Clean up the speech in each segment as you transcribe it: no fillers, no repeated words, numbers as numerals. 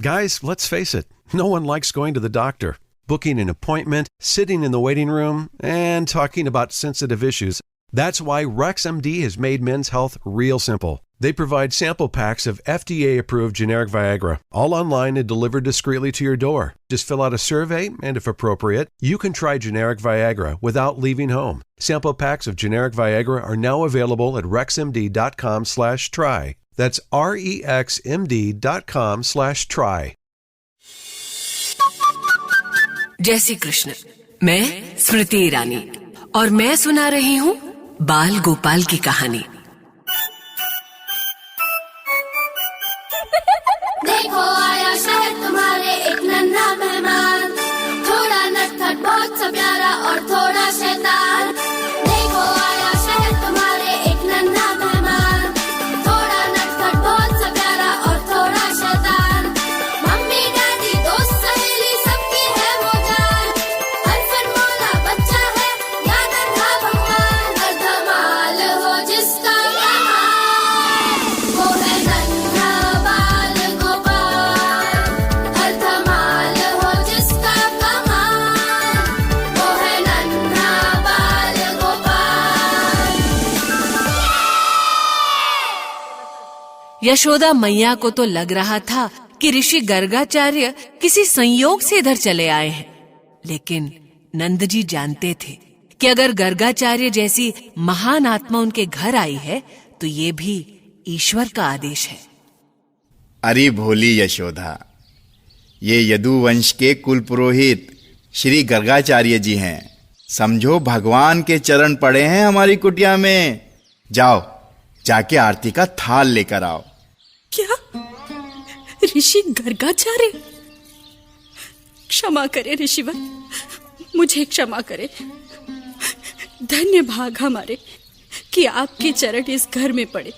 Guys, let's face it, no one likes going to the doctor, booking an appointment, sitting in the waiting room, and talking about sensitive issues. That's why RexMD has made men's health real simple. They provide sample packs of FDA-approved generic Viagra, all online and delivered discreetly to your door. Just fill out a survey, and if appropriate, you can try generic Viagra without leaving home. Sample packs of generic Viagra are now available at rexmd.com/try. That's REXMD.com/try. जय श्री कृष्ण। मैं स्मृति ईरानी और मैं सुना रही हूँ बाल गोपाल की कहानी। देखो आया शहर तुम्हारे एक नन्हा मेहमान, थोड़ा नटखट बहुत सा प्यारा और थोड़ा शैतान। देखो आया शहर तुम्हारे एक नन्हा मेहमान, थोड़ा नटखट बहुत सा प्यारा और थोड़ा शैतान। मम्मी डैडी दोस्त सहेली सबकी है वो जान, अनफन मौला बच्चा है या नन्हा भगवान। हर धमाल हो जिसका कमाल, वो है नन्हा बाल गोपाल। हर धमाल हो जिसका कमाल, वो है नन्हा बाल गोपाल। यशोदा मैया को तो लग रहा था कि ऋषि गर्गाचार्य किसी संयोग से इधर चले आए हैं, लेकिन नंद जी जानते थे कि अगर गर्गाचार्य जैसी महान आत्मा उनके घर आई है तो ये भी ईश्वर का आदेश है। अरे भोली यशोदा, ये यदुवंश के कुल पुरोहित श्री गर्गाचार्य जी हैं। समझो भगवान के चरण पड़े हैं हमारी कुटिया में। जाओ, जाके आरती का थाल लेकर आओ। क्या ऋषि गर्गाचार्य? क्षमा करे ऋषिवर, मुझे क्षमा करे। धन्य भाग हमारे कि आपके चरण इस घर में पड़े।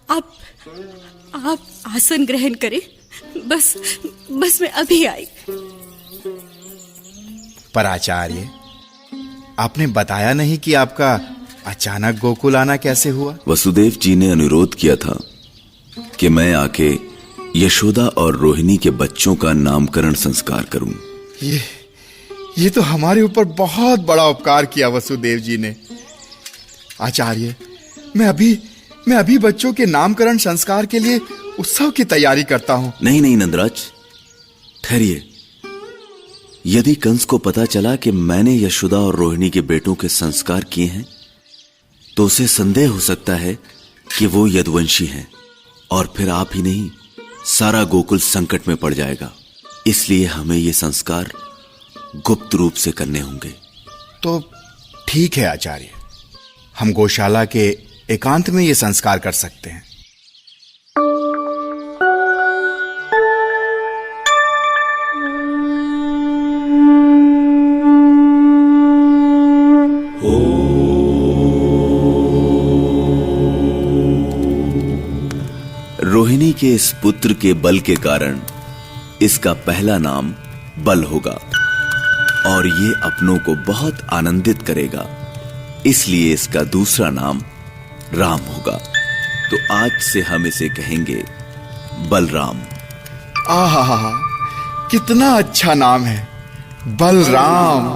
आप आसन ग्रहण करें। बस मैं अभी आई। पर आचार्य, आपने बताया नहीं कि आपका अचानक गोकुल आना कैसे हुआ? वसुदेव जी ने अनुरोध किया था कि मैं आके यशोदा और रोहिणी के बच्चों का नामकरण संस्कार करूं। ये तो हमारे ऊपर बहुत बड़ा उपकार किया वसुदेव जी ने। आचार्य, मैं अभी बच्चों के नामकरण संस्कार के लिए उत्सव की तैयारी करता हूं। नहीं नंदराज, ठहरिए। यदि कंस को पता चला कि मैंने यशोदा और रोहिणी के बेटों के संस्कार किए हैं तो उसे संदेह हो सकता है कि वो यदुवंशी हैं, और फिर आप ही नहीं, सारा गोकुल संकट में पड़ जाएगा। इसलिए हमें ये संस्कार गुप्त रूप से करने होंगे। तो ठीक है आचार्य, हम गौशाला के एकांत में ये संस्कार कर सकते हैं। रोहिणी के इस पुत्र के बल के कारण इसका पहला नाम बल होगा और ये अपनों को बहुत आनंदित करेगा, इसलिए इसका दूसरा नाम राम होगा। तो आज से हम इसे कहेंगे बलराम। आहा, कितना अच्छा नाम है, बलराम।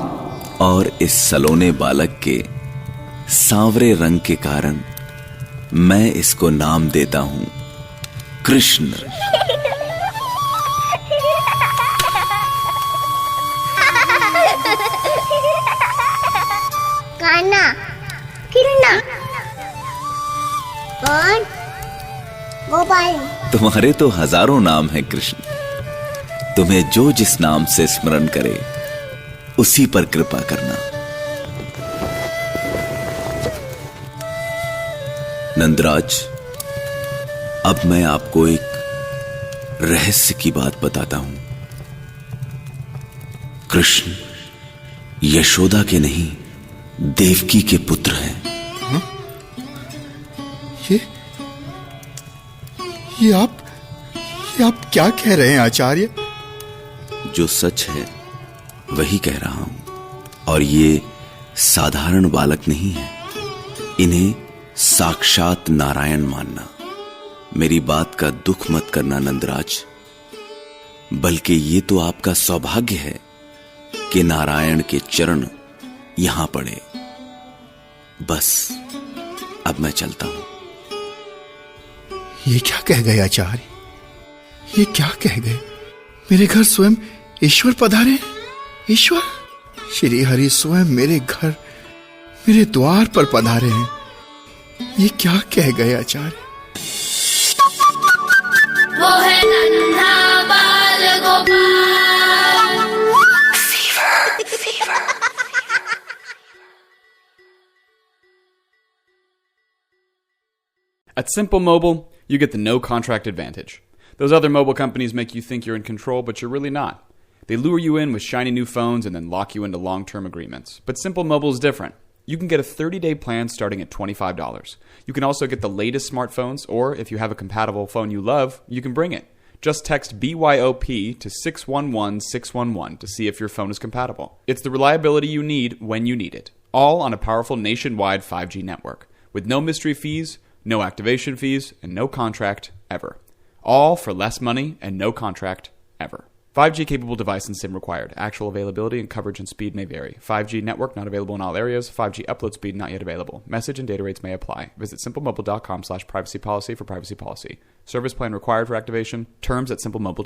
और इस सलोने बालक के सांवरे रंग के कारण मैं इसको नाम देता हूं कृष्ण। कान्हा, कृष्णा, कौन? गोपाल। तुम्हारे तो हजारों नाम हैं कृष्ण, तुम्हें जो जिस नाम से स्मरण करे उसी पर कृपा करना। नंदराज, अब मैं आपको एक रहस्य की बात बताता हूं। कृष्ण यशोदा के नहीं, देवकी के पुत्र हैं। ये आप क्या कह रहे हैं आचार्य? जो सच है वही कह रहा हूं, और ये साधारण बालक नहीं है। इन्हें साक्षात नारायण मानना। मेरी बात का दुख मत करना नंदराज, बल्कि ये तो आपका सौभाग्य है कि नारायण के चरण यहां पड़े। बस अब मैं चलता हूं। ये क्या कह गए आचार्य? ये क्या कह गए? मेरे घर स्वयं ईश्वर पधारे हैं। ईश्वर श्री हरि स्वयं मेरे घर, मेरे द्वार पर पधारे हैं। ये क्या कह गए आचार्य? वो है नन्हा बाल Gopal. At Simple Mobile, you get the no contract advantage. Those other mobile companies make you think you're in control, but you're really not. They lure you in with shiny new phones and then lock you into long-term agreements. But Simple Mobile is different. You can get a 30-day plan starting at $25. You can also get the latest smartphones, or if you have a compatible phone you love, you can bring it. Just text BYOP to 611611 to see if your phone is compatible. It's the reliability you need when you need it. All on a powerful nationwide 5G network. With no mystery fees, no activation fees, and no contract ever. All for less money and no contract ever. 5G capable device and SIM required. Actual availability and coverage and speed may vary. 5G network not available in all areas. 5G upload speed not yet available. Message and data rates may apply. Visit simplemobile.com/privacy policy for privacy policy. Service plan required for activation. Terms at simplemobile.com.